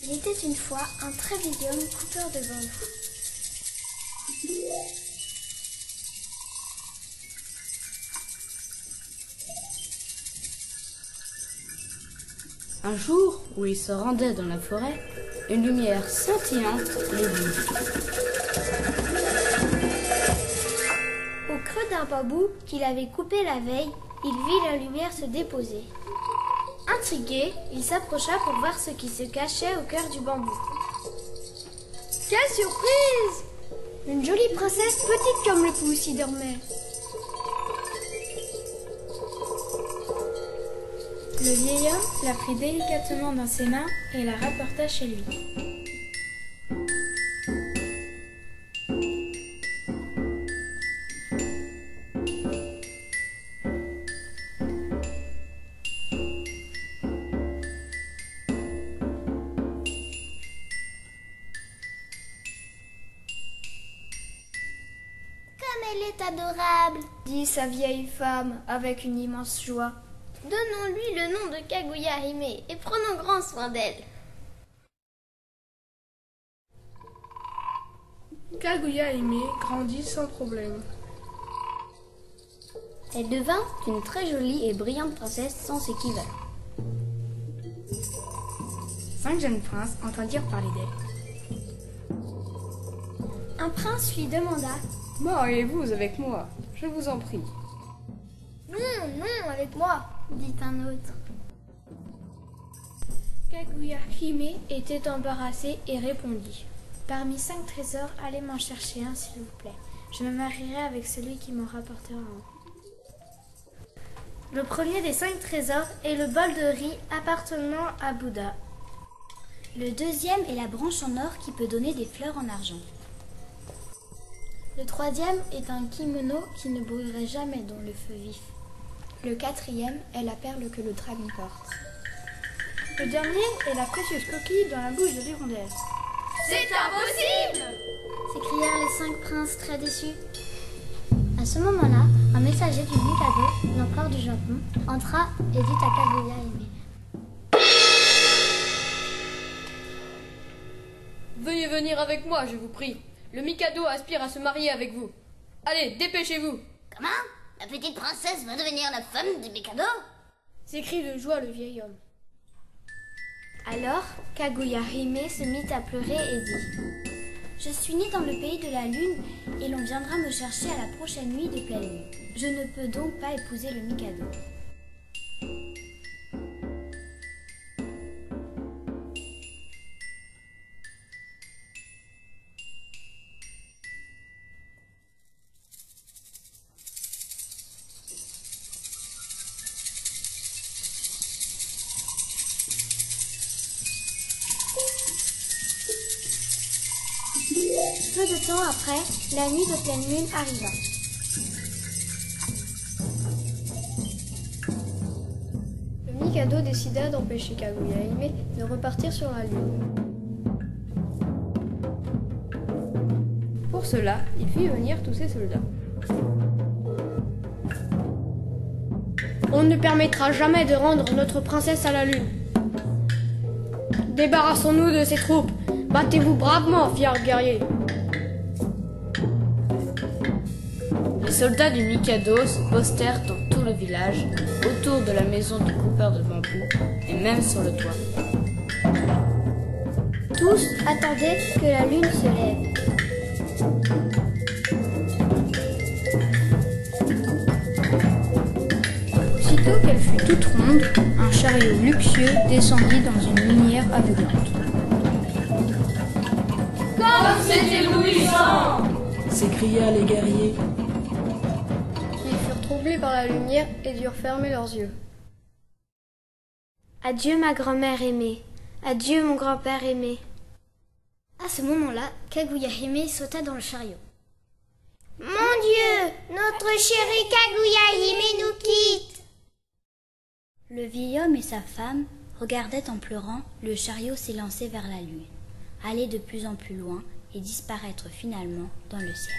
Il était une fois un très vieil homme coupeur de bambou. Un jour où il se rendait dans la forêt, une lumière scintillante l'éblouit. Au creux d'un bambou qu'il avait coupé la veille, il vit la lumière se déposer. Intrigué, il s'approcha pour voir ce qui se cachait au cœur du bambou. Quelle surprise! Une jolie princesse petite comme le pouce y dormait. Le vieil homme la prit délicatement dans ses mains et la rapporta chez lui. Elle est adorable, dit sa vieille femme avec une immense joie. Donnons-lui le nom de Kaguya Hime et prenons grand soin d'elle. Kaguya Hime grandit sans problème. Elle devint une très jolie et brillante princesse sans équivalent. 5 jeunes princes entendirent parler d'elle. Un prince lui demanda: Mariez-vous avec moi, je vous en prie. Non, non, avec moi, dit un autre. Kaguya Hime était embarrassée et répondit: Parmi 5 trésors, allez m'en chercher un s'il vous plaît. Je me marierai avec celui qui m'en rapportera un. Le premier des 5 trésors est le bol de riz appartenant à Bouddha. Le deuxième est la branche en or qui peut donner des fleurs en argent. Le troisième est un kimono qui ne brûlerait jamais dans le feu vif. Le quatrième est la perle que le dragon porte. Le dernier est la précieuse coquille dans la bouche de l'hirondelle. C'est impossible! S'écrièrent les 5 princes très déçus. À ce moment-là, un messager du Mikado, l'empereur du Japon, entra et dit à Kaguya Hime: Veuillez venir avec moi, je vous prie. Le Mikado aspire à se marier avec vous. Allez, dépêchez-vous. Comment? La petite princesse va devenir la femme du Mikado? S'écrie de joie le vieil homme. Alors, Kaguya Hime se mit à pleurer et dit: Je suis née dans le pays de la lune et l'on viendra me chercher à la prochaine nuit de pleine lune. Je ne peux donc pas épouser le Mikado. Peu de temps après, la nuit de pleine lune arriva. Le Mikado décida d'empêcher Kaguya Hime de repartir sur la lune. Pour cela, il fit venir tous ses soldats. On ne permettra jamais de rendre notre princesse à la lune. Débarrassons-nous de ces troupes. Battez-vous bravement, fiers guerriers. Les soldats du Mikado se postèrent dans tout le village, autour de la maison du coupeur de bambou, et même sur le toit. Tous attendaient que la lune se lève. Aussitôt qu'elle fut toute ronde, un chariot luxueux descendit dans une lumière aveuglante. Comme c'est éblouissant! S'écrièrent les guerriers. Ils furent troublés par la lumière et durent fermer leurs yeux. Adieu ma grand-mère aimée. Adieu mon grand-père aimé. À ce moment-là, Kaguya Hime sauta dans le chariot. Mon Dieu, notre chéri Kaguya Hime nous quitte. Le vieil homme et sa femme regardaient en pleurant le chariot s'élancer vers la lune, aller de plus en plus loin et disparaître finalement dans le ciel.